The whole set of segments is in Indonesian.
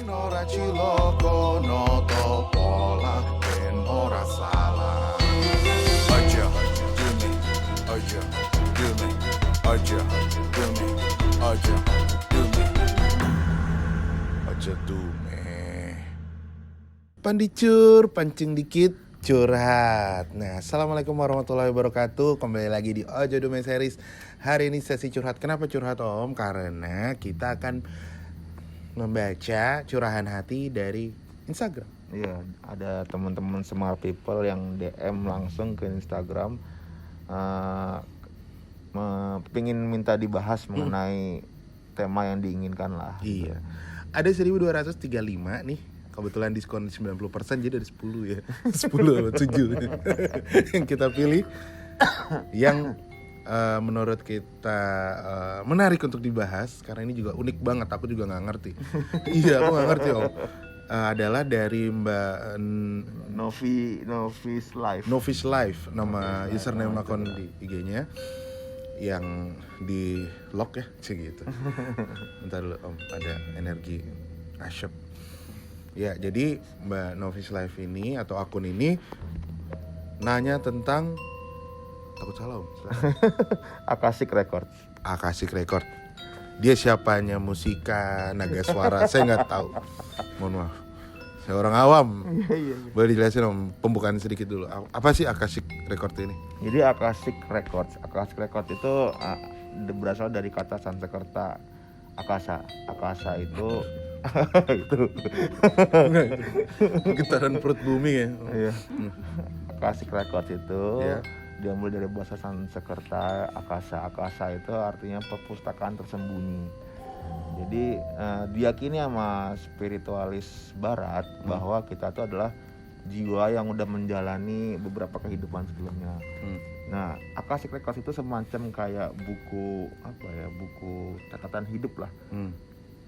Ben ora ciloko noto pola ben ora salah. Aja dumi, aja dumi, aja dumi, aja dumi, aja dumi. Pandicur, pancing dikit, curhat. Nah, assalamualaikum warahmatullahi wabarakatuh. Kembali lagi di Ojo Dume Series. Hari ini sesi curhat. Kenapa curhat Om? Karena kita akan membaca curahan hati dari Instagram. Iya, ada teman-teman smart people yang DM langsung ke Instagram, pingin minta dibahas mengenai tema yang diinginkan lah. Iya. Ada 1235 nih. Kebetulan diskon 90%, jadi ada 10 ya. 10 atau 7 yang kita pilih. Yang menurut kita menarik untuk dibahas. Karena ini juga unik banget, aku juga gak ngerti. Iya, aku gak ngerti Om. Adalah dari Mbak Novice Life, nama username akun di IG-nya yang di lock ya, gitu. Bentar dulu Om, ada energi asyap. Ya, jadi Mbak Novice Life ini atau akun ini nanya tentang takut salah Om. Akashic Record. Dia siapanya, musika, naga suara, saya nggak tahu. Mohon maaf. Saya orang awam. Iya. Boleh dijelasin Om, pembukaan sedikit dulu. Apa sih Akashic Record ini? Jadi Akashic Record itu berasal dari kata Sanskerta akasa. Akasa itu itu Getaran perut bumi ya. Iya. Akashic Records itu Iya. diambil dari bahasa Sanskerta akasa. Akasa itu artinya perpustakaan tersembunyi. Jadi diyakini sama spiritualis barat bahwa kita itu adalah jiwa yang udah menjalani beberapa kehidupan sebelumnya. Nah, Akashic Records itu semacam kayak buku buku catatan hidup lah.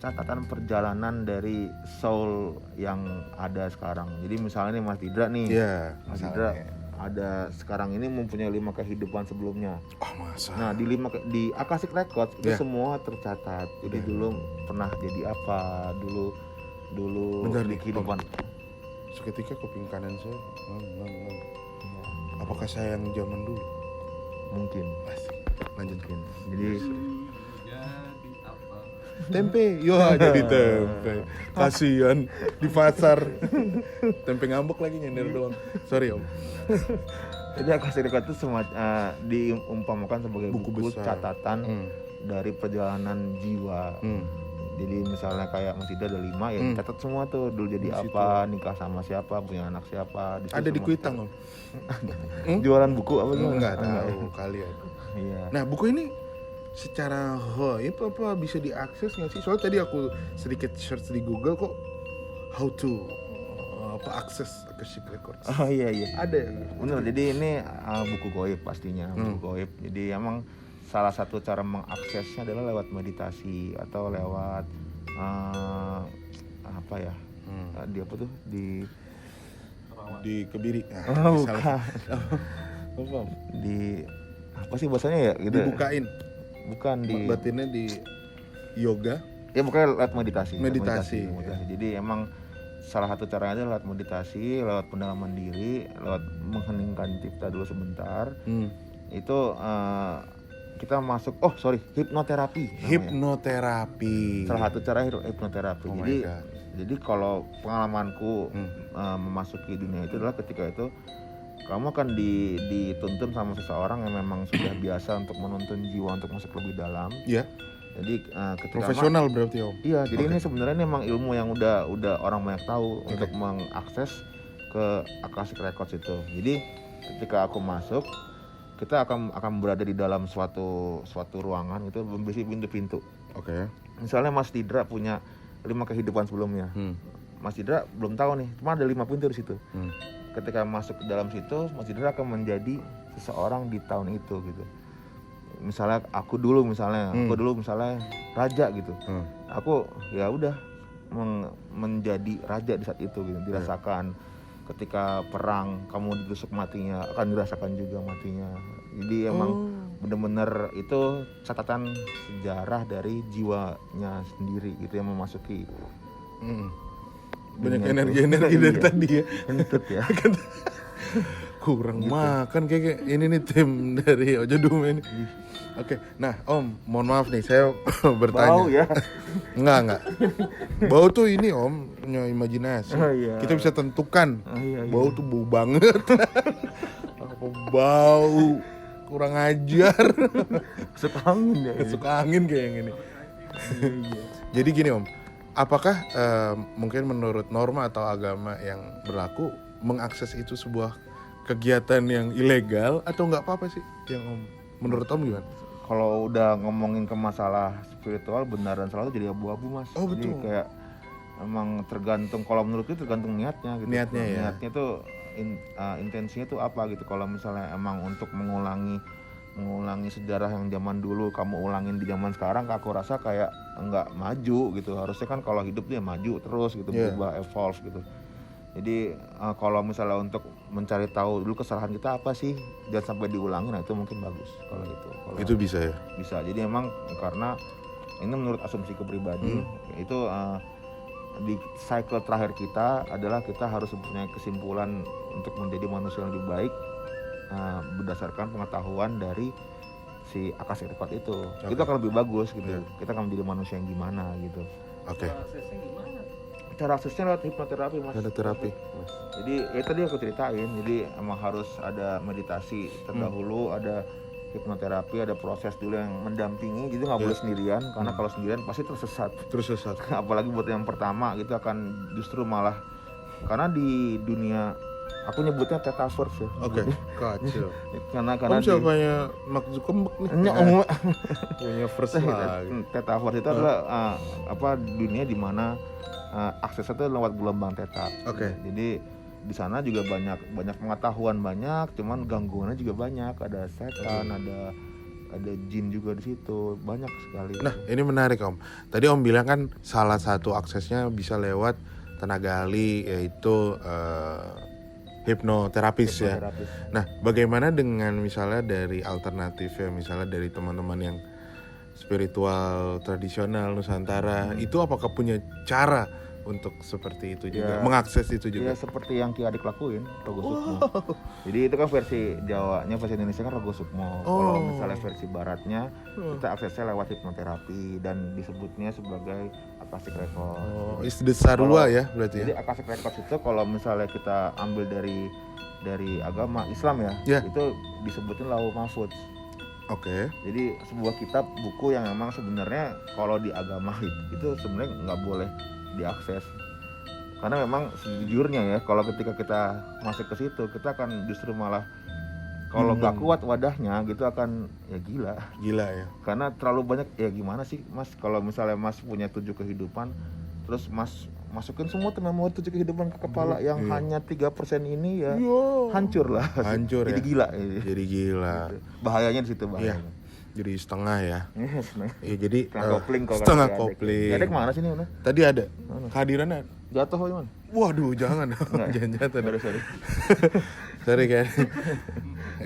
Catatan perjalanan dari soul yang ada sekarang. Jadi misalnya nih Mas Didra nih. Iya. Mas Didra ada sekarang ini mempunyai 5 kehidupan sebelumnya. Oh masa. Nah, di Akashic Records itu semua tercatat. Jadi dulu pernah jadi apa, dulu Bentar di nih, kehidupan. Seketika kuping kanan saya ngeng. Apakah saya yang zaman dulu? Mungkin. Asik. Lanjutkan. Jadi Tempe, jadi tempe. Kasian di pasar. Tempe ngambek lagi nyender doang. Sorry Om. Jadi Akashic Records itu diumpamakan sebagai buku besar. catatan dari perjalanan jiwa. Jadi misalnya kayak Mas Ida ada 5 ya dicatat semua tuh, dulu jadi di apa, nikah sama siapa, punya anak siapa. Ada di Kuitang Om. Jualan buku apa gimana? Enggak tahu kalian. Iya. Nah, buku ini secara apa bisa diakses nggak sih? Soalnya tadi aku sedikit search di Google kok how to akses Akashic Records. Oh iya. Ada. Benar. Jadi ini buku goib pastinya, buku goib. Jadi emang salah satu cara mengaksesnya adalah lewat meditasi atau lewat Di Kebiri. Bukan. Apa? Di apa sih bahasanya ya gitu. Dibukain. Bukan batinnya di yoga. Ya bukan lewat meditasi. Meditasi. Jadi emang salah satu caranya adalah lewat meditasi, lewat pendalaman diri, lewat mengheningkan cipta dulu sebentar. Itu kita masuk hipnoterapi. Salah satu cara hipnoterapi. Jadi kalau pengalamanku memasuki dunia itu adalah ketika itu kamu akan dituntun sama seseorang yang memang sudah biasa untuk menuntun jiwa untuk masuk lebih dalam. Iya. Jadi ketika profesional berarti Om. Iya, jadi ini sebenarnya memang ilmu yang udah orang banyak tahu untuk mengakses ke Akashic Records itu. Jadi ketika aku masuk, kita akan berada di dalam suatu ruangan itu berisi pintu-pintu. Oke. Misalnya Mas Didra punya 5 kehidupan sebelumnya. Mas Didra belum tahu nih, cuma ada 5 pintu di situ. Ketika masuk ke dalam situ, Mas Didra akan menjadi seseorang di tahun itu gitu. Misalnya aku dulu misalnya raja gitu. Aku ya udah menjadi raja di saat itu gitu. Dirasakan ketika perang kamu ditusuk matinya, akan dirasakan juga matinya. Jadi emang bener-bener itu catatan sejarah dari jiwanya sendiri gitu yang memasuki Banyak Dunia itu. energi dari Iya. tadi ya. Kentut ya. Kurang makan kayak ini nih tim dari Ojo Dume ini. Oke, nah Om, mohon maaf nih saya bertanya. Bau ya. Enggak. Bau tuh ini Om, punya imajinasi. Oh, iya. Kita bisa tentukan. Oh, iya. Bau tuh bau banget. Apa bau kurang ajar. Masuk angin ya. Masuk angin kayak yang ini. Jadi gini Om, apakah mungkin menurut norma atau agama yang berlaku mengakses itu sebuah kegiatan yang ilegal atau nggak apa-apa sih? Yang Om, menurut Om gimana? Kalau udah ngomongin ke masalah spiritual, benar dan salah itu jadi abu-abu mas. Oh, Jadi betul. kayak emang tergantung, kalau menurut itu tergantung niatnya gitu. Niatnya ya. Niatnya tuh intensinya tuh apa gitu. Kalau misalnya emang untuk mengulangi sejarah yang zaman dulu kamu ulangin di zaman sekarang, aku rasa kayak nggak maju gitu. Harusnya kan kalau hidup dia maju terus gitu, Yeah. berubah, evolve gitu. Jadi kalau misalnya untuk mencari tahu dulu kesalahan kita apa sih, jangan sampai diulangi, nah itu mungkin bagus kalau itu. Kalau Itu bisa ya. bisa. Jadi emang karena ini menurut asumsi pribadi itu di cycle terakhir kita adalah kita harus mempunyai kesimpulan untuk menjadi manusia yang lebih baik berdasarkan pengetahuan dari si akasha record itu. Oke. Itu akan lebih bagus gitu. Yeah. Kita akan menjadi manusia yang gimana gitu. Oke. Cara aksesnya lewat hipnoterapi mas. Ada terapi. Jadi ya tadi aku ceritain, jadi emang harus ada meditasi terdahulu, ada hipnoterapi, ada proses dulu yang mendampingi, jadi nggak boleh sendirian, karena kalau sendirian pasti tersesat. Terus sesat. Apalagi buat yang pertama gitu akan justru malah, karena di dunia aku nyebutnya metaverse ya. Oke. Kacau. Karena Om di siapanya Mark Zuckerberg nih? Punya first lagi. metaverse itu adalah dunia di mana aksesnya itu lewat gelombang theta. Oke. Jadi di sana juga banyak pengetahuan banyak, cuman gangguannya juga banyak. Ada setan, ada jin juga di situ, banyak sekali. Nah, ini menarik Om. Tadi Om bilang kan salah satu aksesnya bisa lewat tenaga ahli, yaitu hipnoterapis ya. Hipnoterapis. Nah, bagaimana dengan misalnya dari alternatifnya, misalnya dari teman-teman yang spiritual tradisional Nusantara, itu apakah punya cara untuk seperti itu juga, Ya. mengakses itu Ya juga? seperti yang Ki Adik lakuin, Rogo Sukmo. Jadi itu kan versi Jawanya, versi Indonesia kan Rogo Sukmo. Kalau misalnya versi Baratnya, kita aksesnya lewat hipnoterapi dan disebutnya sebagai Akashic Record. Oh, is the sarwa ya berarti Jadi ya? Akashic Records itu kalau misalnya kita ambil dari agama Islam ya, Ya. itu disebutin Lauhul Mahfuz. Oke. Jadi sebuah kitab buku yang memang sebenarnya kalau di agama itu sebenarnya nggak boleh diakses, karena memang sejujurnya ya kalau ketika kita masuk ke situ kita akan justru malah kalau nggak kuat wadahnya gitu akan ya Gila ya. karena terlalu banyak. Ya gimana sih mas, kalau misalnya mas punya 7 kehidupan terus mas masukin semua tuh memori 7 kehidupan ke kepala yang hanya 3% ini ya hancur lah. Hancur Jadi ya. gila. Jadi gila. Bahayanya di situ Iya. bahayanya. Jadi setengah ya. Yes, nah. Iya, jadi Setengah kopling kalau setengah kata Ki Adik. kopling. Ki Adik mana sih nih udah? Tadi ada kehadirannya. Jatuh gimana? Waduh, jangan. Jangan jatuh. Sorry. Sorry kan.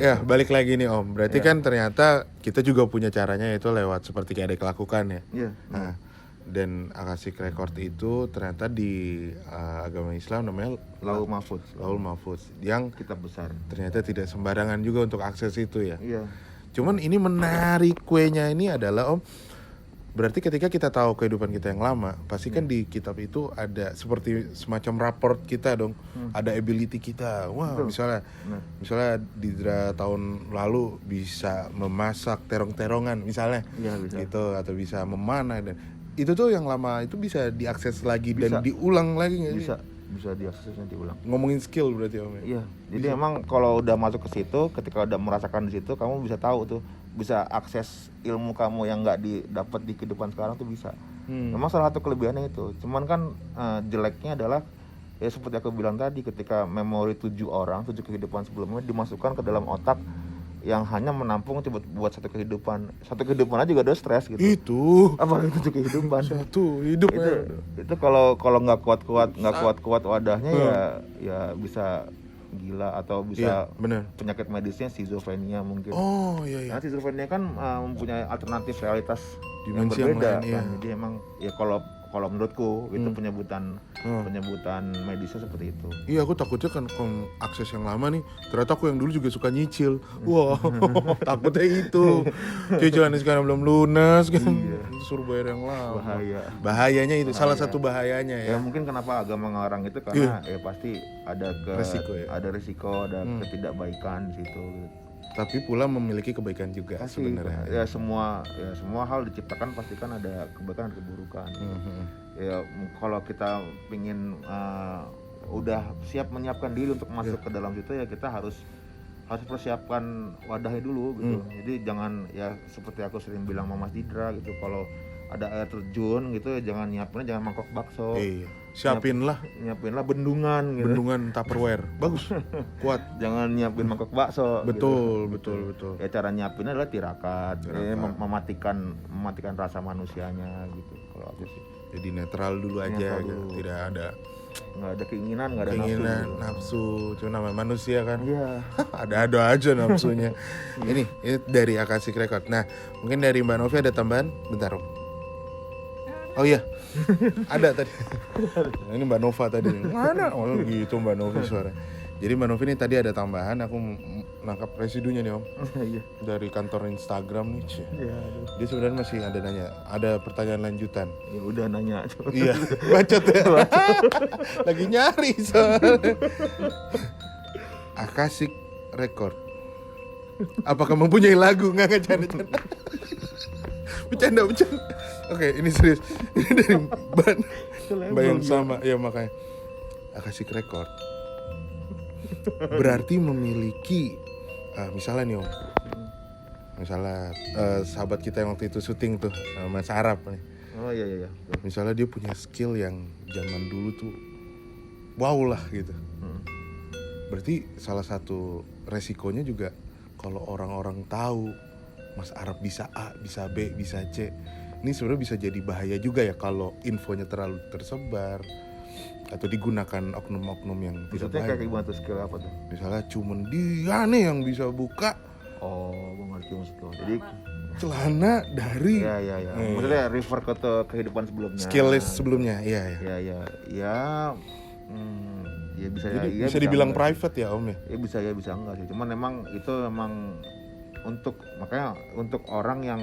Ya, balik lagi nih Om. Berarti kan ternyata kita juga punya caranya, yaitu lewat seperti kayak Adik lakukan ya. Iya. Nah, dan Akashic Record itu ternyata di agama Islam namanya Lauhul Mahfuz. Lauhul Mahfuz, yang Kitab besar. ternyata tidak sembarangan juga untuk akses itu ya. Iya. Cuman ini menarik kuenya ini adalah Om, berarti ketika kita tahu kehidupan kita yang lama, pasti kan di kitab itu ada seperti semacam raport kita dong, ada ability kita. Wah, misalnya tahun lalu bisa memasak terong-terongan misalnya, Iya, bisa. gitu, atau bisa memanah, dan itu tuh yang lama itu bisa diakses lagi Bisa. dan diulang lagi nggak sih? Bisa diaksesnya diulang. Ngomongin skill berarti Om ya? Iya. Jadi emang kalau udah masuk ke situ, ketika udah merasakan di situ, kamu bisa tahu tuh, bisa akses ilmu kamu yang nggak didapat di kehidupan sekarang tuh bisa. Memang salah satu kelebihannya itu. Cuman kan jeleknya adalah ya seperti aku bilang tadi, ketika memori 7 kehidupan sebelumnya dimasukkan ke dalam otak yang hanya menampung buat satu kehidupan aja juga udah stres gitu. Itu Apalagi 7 kehidupan. satu hidup ya. Itu kalau nggak kuat wadahnya ya bisa gila atau bisa Iya, benar. penyakit medisnya schizophrenia mungkin. Oh iya. Karena schizophrenia kan mempunyai alternatif realitas Dimensi yang yang berbeda lain, iya. kan. Jadi emang ya kalau menurutku itu penyebutan medisnya seperti itu. Iya, aku takutnya kan kalau akses yang lama nih, ternyata aku yang dulu juga suka nyicil. Wah, takutnya itu. Cicilannya sekarang belum lunas kan. Suruh bayar yang lama. Bahayanya itu, salah satu bahayanya Ya ya. mungkin kenapa agama ngelarang itu karena ya pasti ada resiko, ada ketidakbaikan di situ. Tapi pula memiliki kebaikan juga Pasti, sebenarnya. ya semua hal diciptakan pasti kan ada kebaikan dan keburukan. Ya kalau kita pingin udah siap menyiapkan diri untuk masuk ke dalam situ, ya kita harus persiapkan wadahnya dulu gitu. Jadi jangan ya seperti aku sering bilang sama Mas Didra gitu, kalau ada air terjun gitu ya jangan mangkok bakso. Iya. Siapinlah Nyiapinlah bendungan gitu. bendungan Tupperware. Bagus. Kuat. Jangan nyiapin mangkok bakso. Betul. Ya cara nyiapinnya adalah tirakat. Mematikan rasa manusianya gitu kalau aku sih. Jadi netral dulu aja gitu. Tidak ada Nggak ada keinginan, nggak ada nafsu. Cuma namanya manusia kan. Iya. Ada aja nafsunya. Ini dari Akasik Record. Nah, mungkin dari Mbak Novi ada tambahan? Bentar, Om. Oh iya, ada tadi. Nah, ini Mbak Nova tadi. Mana? Oh gitu Mbak Novi suara. Jadi Mbak Novi ini tadi ada tambahan. Aku nangkap residunya nih Om. Dari kantor Instagram nih. Dia sebenarnya masih ada nanya. Ada pertanyaan lanjutan. Ya udah nanya. Iya, bacot ya. Lagi nyari soalnya. Akasik Record. Apakah mempunyai lagu? Nggak canda-canda. Bercanda. Oke, ini serius. Ini dari Mbak yang sama. Ya makanya Akasik Record berarti memiliki misalnya nih Om. Misalnya sahabat kita yang waktu itu syuting tuh, Mas Arab nih. Oh iya. Misalnya dia punya skill yang zaman dulu tuh wow lah gitu. Berarti salah satu resikonya juga kalau orang-orang tahu Mas Arab bisa A, bisa B, bisa C. Ini sebenarnya bisa jadi bahaya juga ya kalau infonya terlalu tersebar atau digunakan oknum-oknum yang tidak Maksudnya baik. kayak gimana tuh skill apa tuh? Misalnya cuman dia nih yang bisa buka Gue ngerti maksud lo. Jadi celana dari ya. Maksudnya refer ke kehidupan sebelumnya. skill list sebelumnya, iya. Ya bisa. Jadi ya, bisa dibilang enggak. private ya Om ya. Ya bisa enggak sih. Cuman memang itu memang untuk orang yang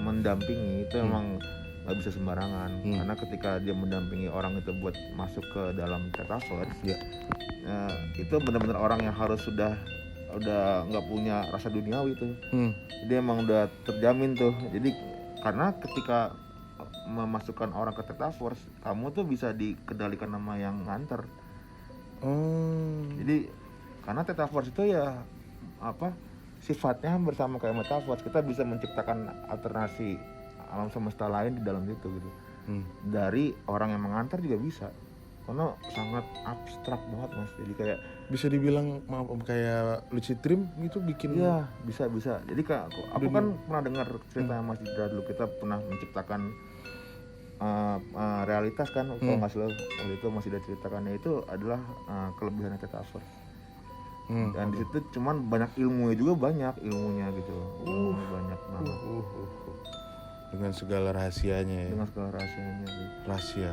mendampingi itu emang nggak bisa sembarangan. Karena ketika dia mendampingi orang itu buat masuk ke dalam metaverse, itu benar-benar orang yang harus udah nggak punya rasa duniawi tuh. Jadi emang udah terjamin tuh. Jadi karena ketika memasukkan orang ke metaverse, kamu tuh bisa dikendalikan sama yang nganter. Jadi karena metaverse itu ya sifatnya bersama kayak metaverse, kita bisa menciptakan alternasi alam semesta lain di dalam situ gitu. Dari orang yang mengantar juga bisa, karena sangat abstrak banget Mas. Jadi kayak bisa dibilang maaf Om kayak lucid dream gitu bikin. Iya, bisa. Jadi aku kan pernah dengar cerita Mas Didra dulu, kita pernah menciptakan realitas kan, kalau nggak salah waktu itu masih ada ceritakannya, itu adalah kelebihan metaverse. Dan di situ cuman banyak ilmunya juga, banyak ilmunya gitu. Banyak banget. Dengan segala rahasianya ya. Dengan segala rahasianya gitu. Rahasia.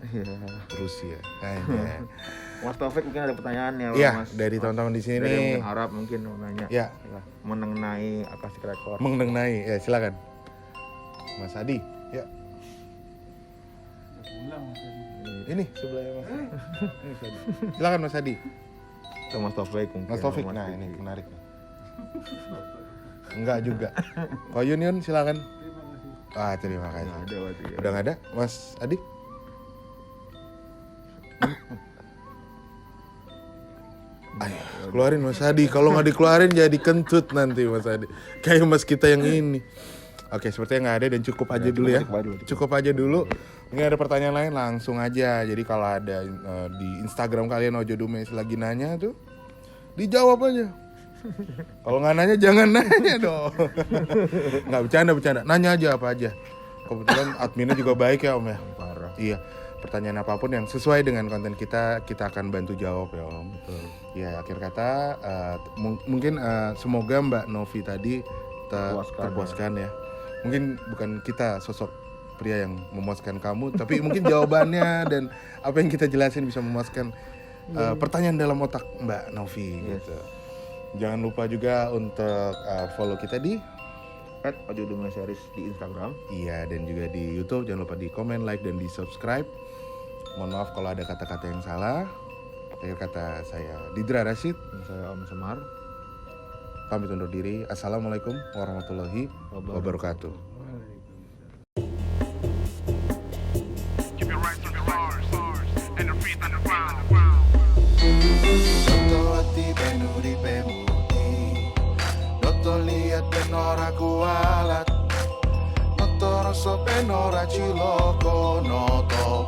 Iya. Rusia. Kayaknya. Mas Taufik mungkin ada pertanyaan ya Iya, Mas. dari teman-teman di sini Dari nih. mungkin Arab mungkin mau nanya. Ya. Mengenai Akasik Record. Mengenai, ya silakan. Mas Adi, ya. Ini sebelahnya Mas. Ini Mas Adi. Silakan Mas Adi. Ke Mas Taufik mungkin. Mas Taufik, nah ini menarik nih. Enggak juga. Ko Yun silakan. Terima kasih. Udah nggak ada, Mas Adi? Ayo, keluarin Mas Adi. Kalau nggak dikeluarin jadi kentut nanti Mas Adi. Kayak Mas kita yang ini. Oke, sepertinya nggak ada dan cukup aja dulu ya. Cukup aja dulu. Ini ada pertanyaan lain langsung aja. Jadi kalau ada di Instagram kalian Ojo Dumes lagi nanya tuh, dijawab aja. Kalau nggak nanya jangan nanya dong. Nggak bercanda. Nanya aja apa aja. Kebetulan adminnya juga baik ya Om ya. Parah. Iya. Pertanyaan apapun yang sesuai dengan konten kita akan bantu jawab ya Om. Betul. Ya akhir kata mungkin semoga Mbak Novi tadi terpuaskan ya. Mungkin bukan kita sosok pria yang memuaskan kamu, tapi mungkin jawabannya dan apa yang kita jelasin bisa memuaskan pertanyaan dalam otak Mbak Novi gitu. Jangan lupa juga untuk follow kita di @audiodunia_series di Instagram. iya, dan juga di YouTube. Jangan lupa di komen, like, dan di subscribe. Mohon maaf kalau ada kata-kata yang salah. Akhir kata saya Didra Rashid, Dan saya Om Semar. pamit undur diri. Assalamualaikum warahmatullahi wabarakatuh. Keep your rights on the stars and the feet on the ground. Noto ati benuri pemuti, noto liat benora kualat, noto rosso benora ciloko, noto